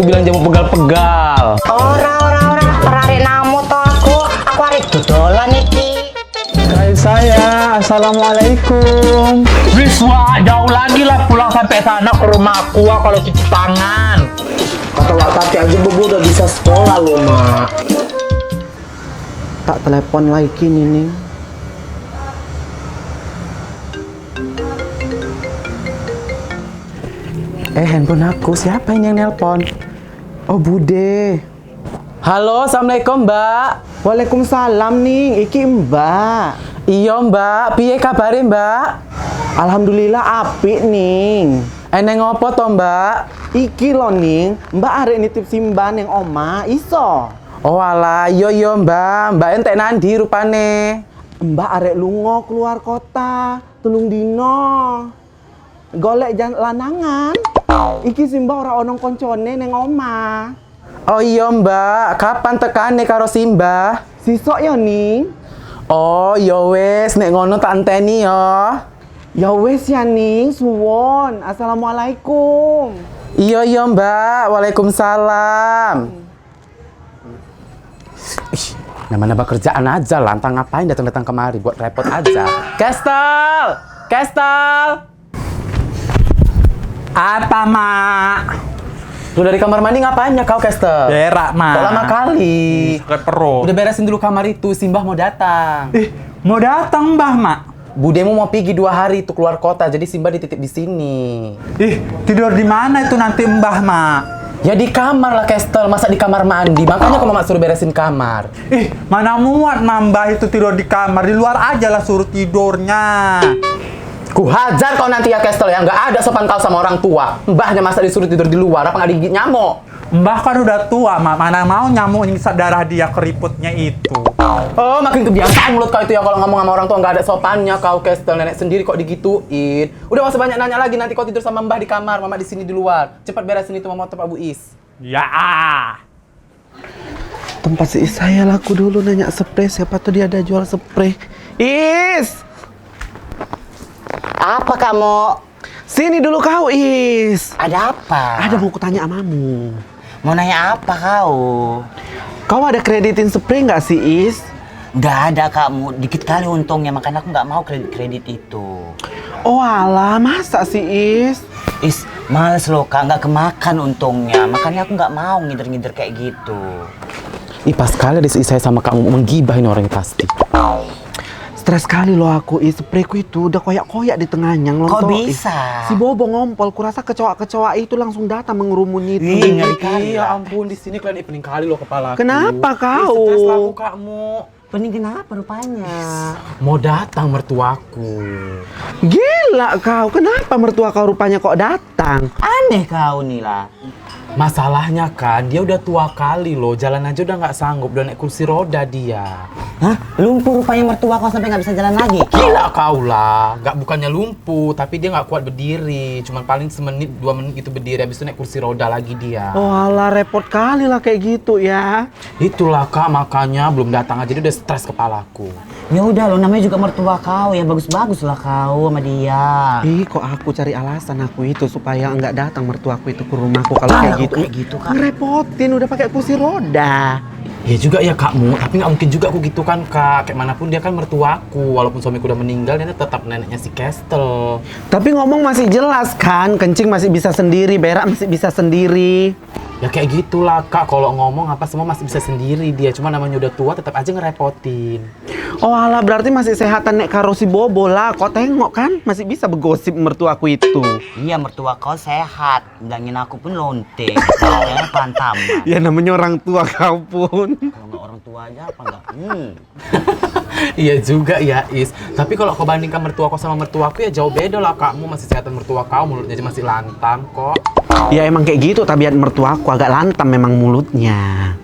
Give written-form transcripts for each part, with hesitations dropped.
bilang jamu pegal-pegal. Ora arek namo to aku arek dodolan iki. Saya, assalamualaikum. Wah, jauh lagi lah pulang sampai sana ke rumahku kalau cuci tangan. Kata Wak Tati aja Bobo udah bisa sekolah loh, Mak. Tak telepon lagi nih. Handphone aku, siapa ini yang nelpon? Oh, Bude. Halo, assalamualaikum Mbak. Waalaikumsalam nih, iki Mbak. Iya Mbak, piye kabare Mbak? Alhamdulillah apik ning. Eneng opo to Mbak? Iki lo ning, Mbak arek nitip simban yang oma, iso. Oh alah, yo Mbak, Mbak entek nandi rupane. Mbak arek lungo keluar kota, tulung dino. Golek lanangan. Iki Simba ora onong koncone neng oma. Oh iya Mbak, kapan tekane karo Simba? Sisok ya ning. Oh ya wes, nek ngono tak anteni ya. Ya wes ya ning, suwon. Assalamualaikum. Iya Mbak, waalaikumsalam. Ih, nama-nama kerjaan aja, lantang ngapain datang-datang kemari buat repot aja. Kestel. Apa, Mak? Lu dari kamar mandi ngapainnya kau, Kestel? Berak, Mak. Kok lama kali? Sakit perut. Udah beresin dulu kamar itu, Simbah mau datang. Mau datang, Mbah, Mak? Budemu mau pergi 2 hari itu keluar kota, jadi Simbah dititip di sini. Tidur di mana itu nanti Mbah, Mak? Ya di kamar lah, Kestel. Masa di kamar mandi? Makanya kau Mak suruh beresin kamar. Mana muat Mbah itu tidur di kamar. Di luar aja lah suruh tidurnya. Ku hajar kau nanti ya, Kestel, ya. Nggak ada sopan kau sama orang tua. Mbahnya masa disuruh tidur di luar, apa nggak digigit nyamuk? Mbah kan udah tua, Mak. Mana mau nyamuk nyisap darah dia keriputnya itu. Oh, makin kebiasaan mulut kau itu ya kalau ngomong sama orang tua nggak ada sopannya kau, Kestel. Nenek sendiri kok digituin. Udah nggak usah banyak nanya lagi, nanti kau tidur sama Mbah di kamar, Mama di sini di luar. Cepat beresin itu sama motor Pak Bu Is. Ya. Tempat si saya laku dulu nanya spray, siapa tuh dia ada jual spray. Is! Apa kamu? Sini dulu kau, Is. Ada apa? Ada mau kutanya amamu. Mau nanya apa kau? Kau ada kreditin spray nggak sih, Is? Nggak ada kamu, dikit kali untungnya, makanya aku nggak mau kredit itu. Oh alah, masa sih, Is? Males loh Kak, nggak kemakan untungnya, makanya aku nggak mau ngider-ngider kayak gitu. Ih, pas kali ada si saya sama kamu menggibahin orang pasti. Stres sekali loh aku, sprayku itu udah koyak-koyak di tengahnya ngelontok. Kok bisa? Si Bobo ngompol, kurasa kecoa-kecoa itu langsung datang mengerumuni itu. Ih, ngeri kali Ya ya. ampun, di sini kalian pening kali loh kepala. Kenapa kau? Stres lah aku kamu. Pening kenapa rupanya? Mau datang mertuaku. Gila kau, kenapa mertua kau rupanya kok datang? Aneh kau nih lah. Masalahnya kan dia udah tua kali loh, jalan aja udah nggak sanggup, udah naik kursi roda dia. Hah? Lumpuh rupanya mertua kau sampai nggak bisa jalan lagi? Gila kau lah, nggak bukannya lumpuh, tapi dia nggak kuat berdiri, cuman paling semenit 2 menit gitu berdiri, habis itu naik kursi roda lagi dia. Oh alah, repot kali lah kayak gitu ya. Itulah Kak, makanya belum datang aja dia udah stres kepalaku. Ya udah lo, namanya juga mertua kau, ya bagus-bagus lah kau sama dia. Kok aku cari alasan aku itu supaya nggak datang mertuaku itu ke rumahku kalau kayak gitu. Kayak gitu Kak. Ngerepotin, udah pakai kursi roda. Ya juga ya Kakmu, tapi nggak mungkin juga aku gitu kan Kak. Kayak manapun dia kan mertuaku, walaupun suamiku udah meninggal, dia tetap neneknya si Kestel. Tapi ngomong masih jelas kan, kencing masih bisa sendiri, berak masih bisa sendiri. Ya kayak gitulah Kak, kalau ngomong apa semua masih bisa sendiri dia, cuma namanya udah tua tetap aja ngerepotin. Oh alah, berarti masih sehatan nek karo si Bobo lah. Kok tengok kan, masih bisa bergosip mertuaku itu. Iya, mertua kau sehat, bilangin aku pun lonte. Ya pantaman. Ya namanya orang tua kau pun. Kalau nggak orang tua aja apa nggak? Iya juga ya Is, tapi kalau kau bandingkan mertua kau sama mertuaku ya jauh beda lah Kakmu, masih sehatan mertua kau, mulutnya aja masih lantang kok. Ya emang kayak gitu tabiat mertuaku, agak lantam memang mulutnya.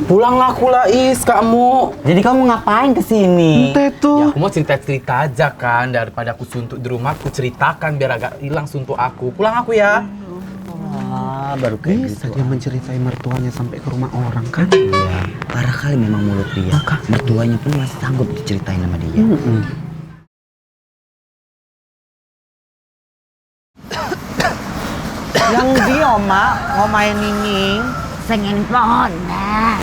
Pulanglah aku lah Is, Kakmu. Jadi kamu ngapain kesini? Ente Ya tuh. aku mau cerita-cerita aja kan, daripada aku suntuk di rumah, aku ceritakan biar agak hilang suntuk aku. Pulang aku ya. Baru kayak Bisa gitu. dia menceritai mertuanya sampai ke rumah orang kan? Iya, parah kali memang mulut dia. Mertuanya pun masih sanggup diceritain sama dia. Yang dia Mak, ngomain Nining? Sengin pohon nah.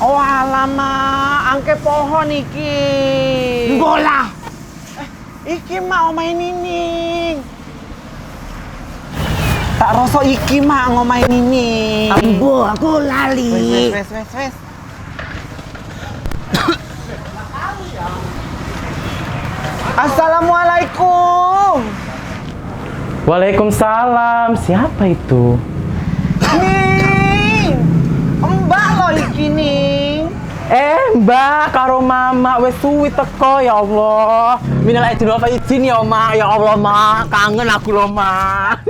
Oh alamak, angke pohon iki. Bola. Iki Mak ngomain Nining. Tak rasa iki Mak ngomain Nining. Ambo aku lali. Wes. Assalamualaikum. Waalaikumsalam. Siapa itu? Ning, Mbak lo iki Ning. Mbak, karo mama wes suwi teko ya Allah. Minal aidin wal faizin ya, Mak. Ya Allah, Mak. Kangen aku loh, Mak.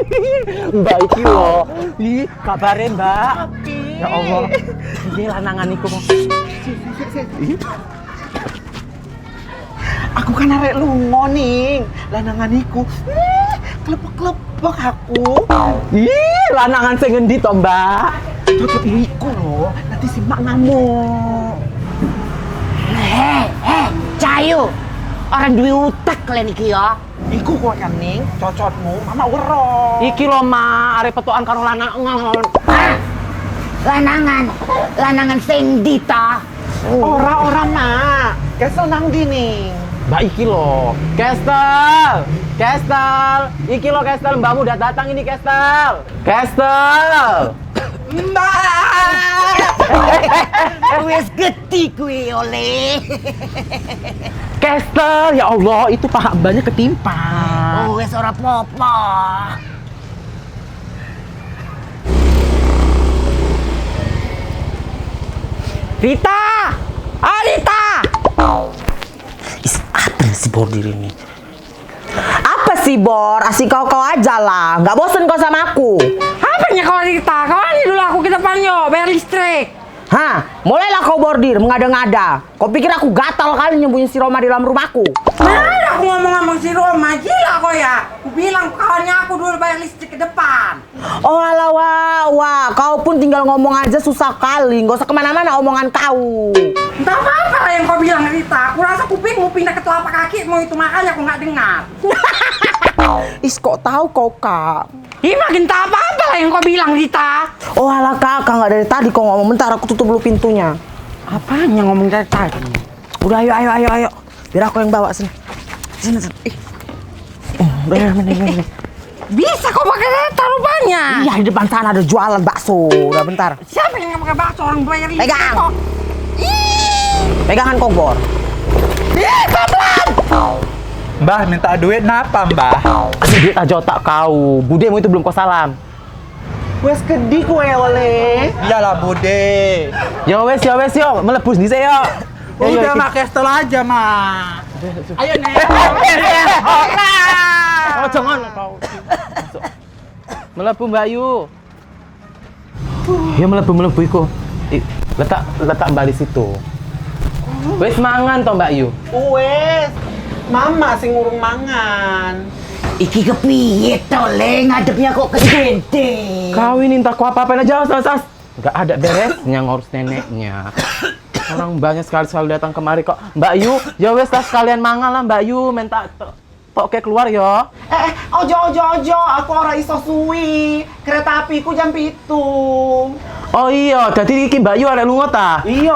Mbak iki loh. Ih, kabare, Mbak. Ya Allah. Piye lanangan iku, Mak? Aku kan arek lunga Ning. Lanangan iku. Klepek-klepek aku. Ih, lanangan sing ngendi to, Mbak? Cocok iku loh. Nanti si Mak ngamuk. Cayu. Orang duwe utek kalian iki ya. Iku kok kan Ning, cocotmu. Mama weruh. Iki lho, Mak, arep petukan karo lanangan. Lanangan sing ndi ta? Ora Mak. Kesel nang ndi Ning? Mbak iki lho, Kestel, iki lho Kestel, mbakmu udah datang ini Kestel, Wis gede kuwi oleh. Kestel, ya Allah, itu paha mbaknya ketimpa. Oh, wis ora apa-apa. Rita, Rita. Apa si bordir ini? Apa sih Bor? Asik kau aja lah. Nggak bosen kau sama aku. Apanya kau Rita? Kau ini dulu aku ke depannya, bayar listrik. Hah? Mulailah kau bordir, mengada-ngada. Kau pikir aku gatal kali nyembunyi si Roma di dalam rumahku? Mana aku ngomong-ngomong si Roma, gila kau ya. Aku bilang kawannya aku dulu bayar listrik ke depan. Oh alah wah, kau pun tinggal ngomong aja susah kali. Nggak usah kemana-mana omongan kau. Entah apa lah yang kau bilang Rita. Aku rasa kupingmu pindah ke telapak kakimu itu, makanya aku nggak dengar. Is kok tahu kau kak? Ih, makin tak apa-apa lah yang kau bilang Rita. Oh alah kakak, nggak dari tadi kau ngomong. Bentar aku tutup dulu pintunya. Apanya ngomong dari tadi? Udah ayo. Biar aku yang bawa sini. Sini. Udah ini. Bisa kau pakai kereta rupanya. Iya di depan sana ada jualan bakso. Udah bentar. Siapa yang nggak pakai bakso orang bayar listrik? Pegang. kok? Pegangan kau Bor. Ih, pelan. Mbah minta duit napa Mbah? Kasih duit aja otak kau. Budemu itu belum kau salam. Wes gede kue oleh. Iyalah bude. Yo, melebus di saya. Udah mak Kestel aja mak. Ayo Nek. Oh, jangan kau. Melebu Mbak Yu. Ya melebu iku. Letak Mbak di situ. Wes mangan toh Mbak Yu. Wes. Mama sing ngurung mangan. Iki kepiye to le ngadepnya kok gede. Kau ini entah kau apa-apain aja, sas. Nggak ada beresnya ngurus neneknya. Orang banyak sekali datang kemari kok. Mbak Yu, ya wes tas sekalian mangan lah Mbak Yu, minta tok ke keluar ya. Ojo, aku ora iso suwi. Kereta apiku jam 7. Oh iya, jadi iki Mbak Yu arek lunga ta? Iya,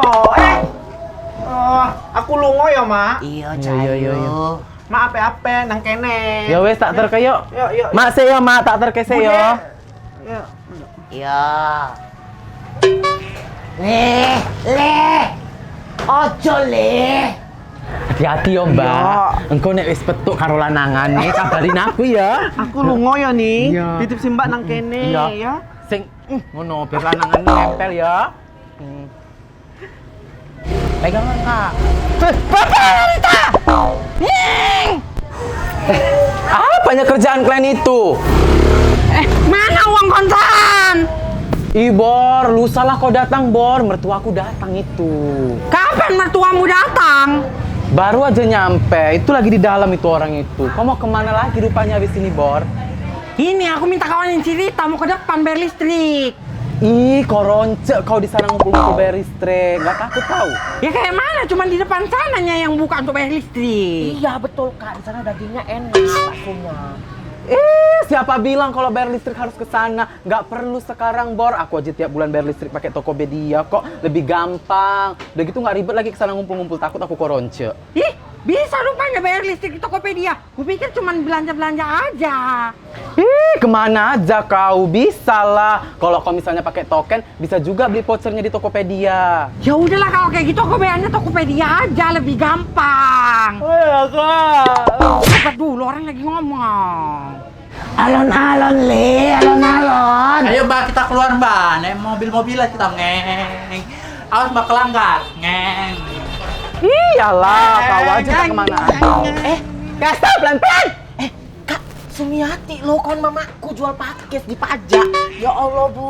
aku lungo ya, Mak. Iya, Iya. Cayu. Mak ape-ape nang kene. Ya wes tak terke yo. Yuk. Mak se yo, Mak tak terke se yo. Ya. Iya. Le. Ojo le. Hati-hati yo, Mbak. Engko nek wis petuk karo lanangane kabarin aku ya. Aku lungo ya nih. Iya. Titip si Mbak nang kene Iya. ya. Sing ngono biar lanangan nempel ya. Pegangan, Kak. Apanya kerjaan kalian itu? Mana uang kontrakan? Bor, lusa lah kau datang, Bor. Mertuaku datang itu. Kapan mertuamu datang? Baru aja nyampe. Itu lagi di dalam itu orang itu. Kau mau kemana lagi rupanya habis ini, Bor? Ini aku minta kawan yang cerita mau ke depan bayar listrik. Ih, koronce kau di sana ngumpul-ngumpul bayar listrik. Gak takut kau? Ya kayak mana? Cuman di depan sananya yang buka untuk bayar listrik. Iya betul kak, di sana dagingnya enak baksonya. Siapa bilang kalau bayar listrik harus ke sana? Nggak perlu sekarang, Bor. Aku aja tiap bulan bayar listrik pakai Tokopedia kok. Lebih gampang. Udah gitu nggak ribet lagi ke sana ngumpul-ngumpul, takut aku koronce. Ih, bisa rupanya bayar listrik di Tokopedia. Gue pikir cuma belanja-belanja aja. Kemana aja kau? Bisa lah. Kalau kau misalnya pakai token, bisa juga beli vouchernya di Tokopedia. Ya udahlah kalau kayak gitu aku bayarnya Tokopedia aja, lebih gampang. Oh ya, Kak. Cepat dulu, orang lagi ngomong. Alon-alon le, alon-alon. Ayo Mbak, kita keluar Mbak. Naik mobil-mobilan kita ngeng. Awas Mbak kelanggar. Ngeng. Iyalah, kau aja tak kemana aja. Kasta pelan-pelan. Kak Sumiati lo kawan mamaku jual paket di pajak. Ya Allah, Bu.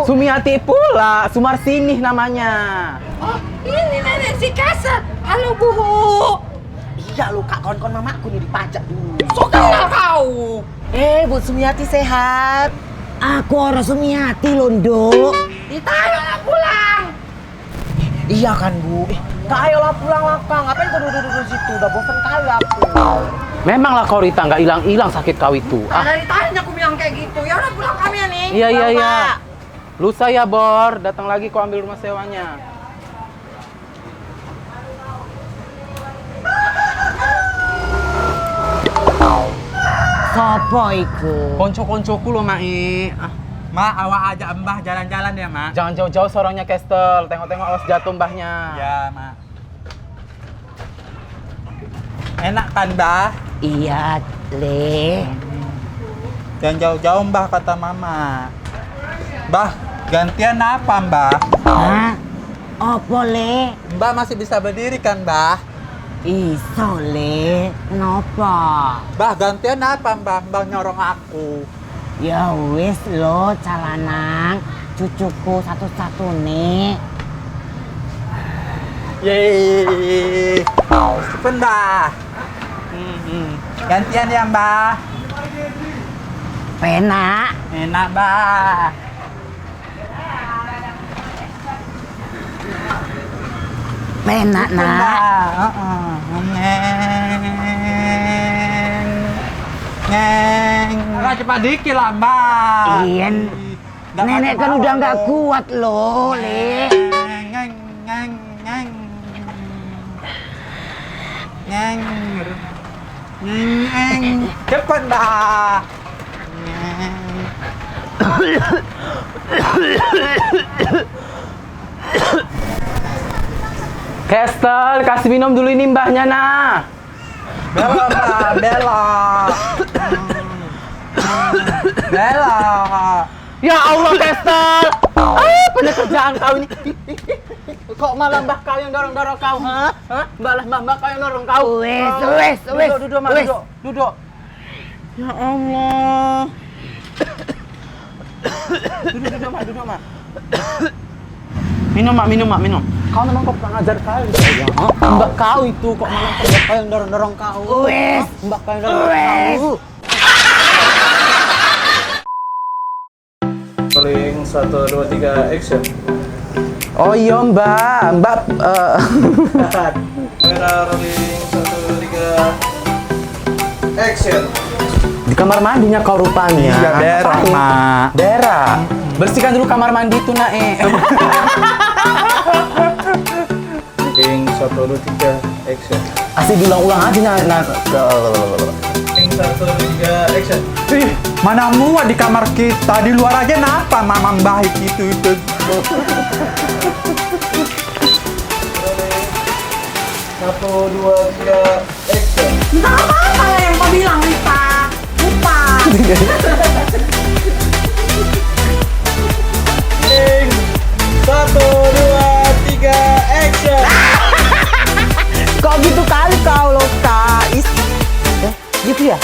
Sumiati pula, Sumarsinih namanya. Oh, ini nenek si Kasa. Halo, Bu. Iya lo Kak, kawan-kawan mamaku nih di pajak dulu. So kenal kau. Bu Sumiati sehat. Aku orang Sumiati londo. Ditahan pulang. Iya kan, Bu. Kak, ayolah pulang lah, Kak. Ngapain kau duduk-duduk di situ? Udah bosan kali aku. Memanglah kau Rita, nggak hilang-hilang sakit kau itu. Dari tadi aku bilang kayak gitu. Ya udah pulang kami ya nih. Iya. Lusa ya, Bor. Datang lagi kau ambil rumah sewanya. Sopo iku? Konco-koncoku lo, Mai. Mak, awak ajak Mbah jalan-jalan ya, Mak. Jangan jauh-jauh sorongnya, Kestel. Tengok-tengok awas jatuh mbahnya. Ya, Mak. Enak kan, Mbah? Iya, le. Jangan jauh-jauh, Mbah, kata Mama. Mbah, gantian apa, Mbah? Hah? Opo le? Mbah masih bisa berdiri kan, Mbah? Iso le. Kenapa? Mbah, gantian apa, Mbah? Mbah nyorong aku. Ya wis lo calanang cucuku satu-satunya. Yeay. Cepet, Mbah. Gantian ya, Mbah. Penak. Enak, Mbah. Penak Cepet, nak. Mbah. Ngeng. Agak cepat dikit lah, Mbah. Iya. Nggak Nenek kan pakai udah bawah nggak lo. kuat loh, le. Ngeng, ngeng, ngeng. Ngeng. Ngeng. Cepet, Mbah. Ngeng. Kestel, kasih minum dulu ini mbahnya, nah. Bella, Mbah, Bella. Bella. Ya Allah, Kestel. Pada kerjaan kau ini. Kok malah mbah kau yang dorong-dorong kau, ha? Mbah kau yang dorong kau. Wes. Duduk, Mak, duduk. Ya Allah. Duduk, Mak. Minum, Mak. Kau memang kok pernah ngajar kau ya? Mbak kau itu kok malah mbak kau yang dorong-dorong kau. Wes. Mbak kau yang dorong-dorong kau. Rolling 1, 2, 3, action. Oh iya Mbak. Kamera rolling 1, 2, 3, action. Di kamar mandinya kau rupanya. Iya, berak, Ngapain? Mak. Berak. Bersihkan dulu kamar mandi itu, Nae. Rolling 1, 2, 3, action. Asli diulang-ulang aja, nah. Rolling 1, 2, 3, action. Ih, mana muat di kamar kita, di luar aja napa Mama Mbah itu. 1, 2, 3, action. Entah apa-apa lah yang kau bilang, Rita. Lupa. Rolling 1, 2, 3, action. Kok gitu kali kau lo, Kak? Gitu ya?